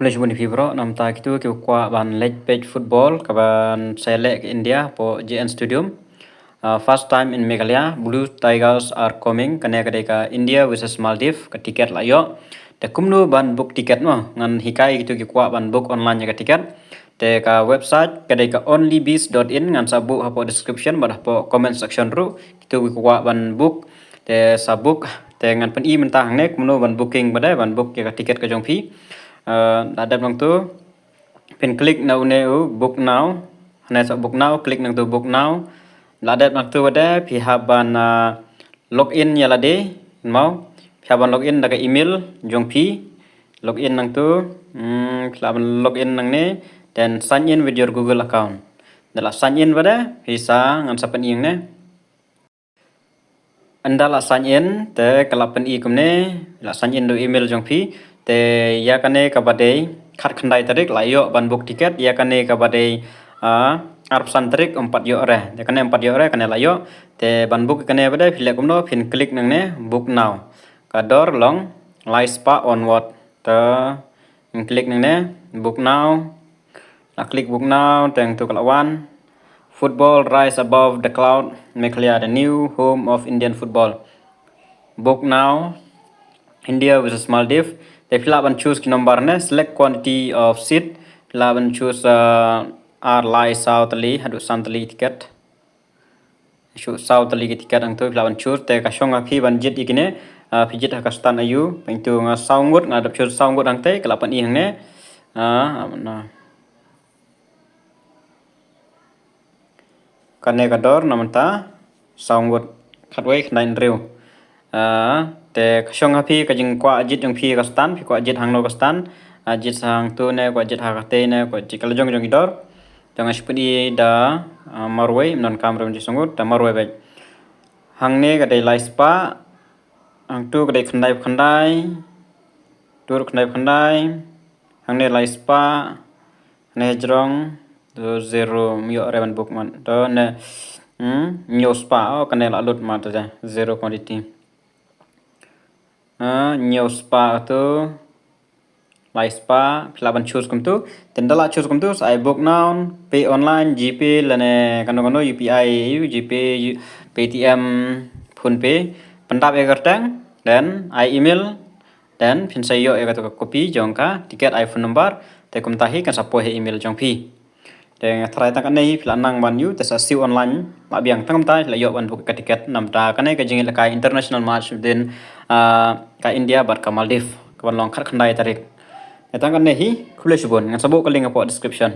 College Boni Fibro nam ta kitu ke kwa ban leg page football kaban select India po JN Stadium. First time in Meghalaya, Blue Tigers are coming kane ka India versus Maldives ka tiket la yo. Te kumnu ban book tiket no ngan hikai kitu ke kwa ban book online ka tiket. Te ka website ka onlybees.in ngan sabu hapo description ba hapo comment section ru kitu ke kwa ban book te sabuk te ngan pen mentah ne kumnu ban booking badai ban book ka tiket ka jong phi. Ada nang tu pin klik now neu book now hanya sa book now klik nang tu book now ada nang tu ada pihak ban login ya lade mau pihak ban login daga email jong pi login nang tu ban login nang ne dan sign in with your Google account dalam sign in pada bisa ngan sapen ing ne anda la sign in te kalapen i kumne la sign in do email jong pi te ya kane kabade khat khandai tarik layo ban book tiket ya kane kabade arpsan tarik 4 yo re te kane 4 yo re kane layo te ban book kane bade phile kumno phin klik nang ne book now kador long live spa onward te klik nang ne book now la klik book now teng tu kalawan football rise above the cloud Meghalaya the new home of Indian football book now India versus Maldives. They fill up and choose number ne select quantity of seat. Fill up and choose R lie southerly hadu southerly ticket. Shoot southerly ticket ang tu fill up and choose. Te kasong api banjit ikine pijit hakastan ayu. Pengtu nga soundwood nga adap choose soundwood ang te kelapan ihang ne. Kane kador namanta soundwood katway knain rew. Te kasong api kajing kwa ajit yang pi kastan pi kwa ajit hang no kastan ajit sang tu ne kwa ajit hakate ne kwa ajit kalajong jong idor jangan seperti da marway non kamera menjadi sungguh da marway baik hang ne kadai lai spa hang tu kadai khandai tur khandai hang ne lai spa ne jrong do zero mio revan book man do ne nyo spa kane la lut ma ta zero quantity nhiều spa tu live spa pelaban choose kum tu tendala choose kum tu I book now pay online GP lane kano UPI GP PTM PhonePe pendap egertang dan I email dan pin sayo egat copy jongka tiket iPhone number te kum tahi kan sapo he email jong pi te try tak nei pelanang ban yu te sa siu online ma biang tangam tai la yo ban book ka tiket nam ta kanai ka jingil ka international match then ka India bar ka Maldives ka ban long khat khandai tarik etang kan nei hi khule subon ngan sabuk ka link po description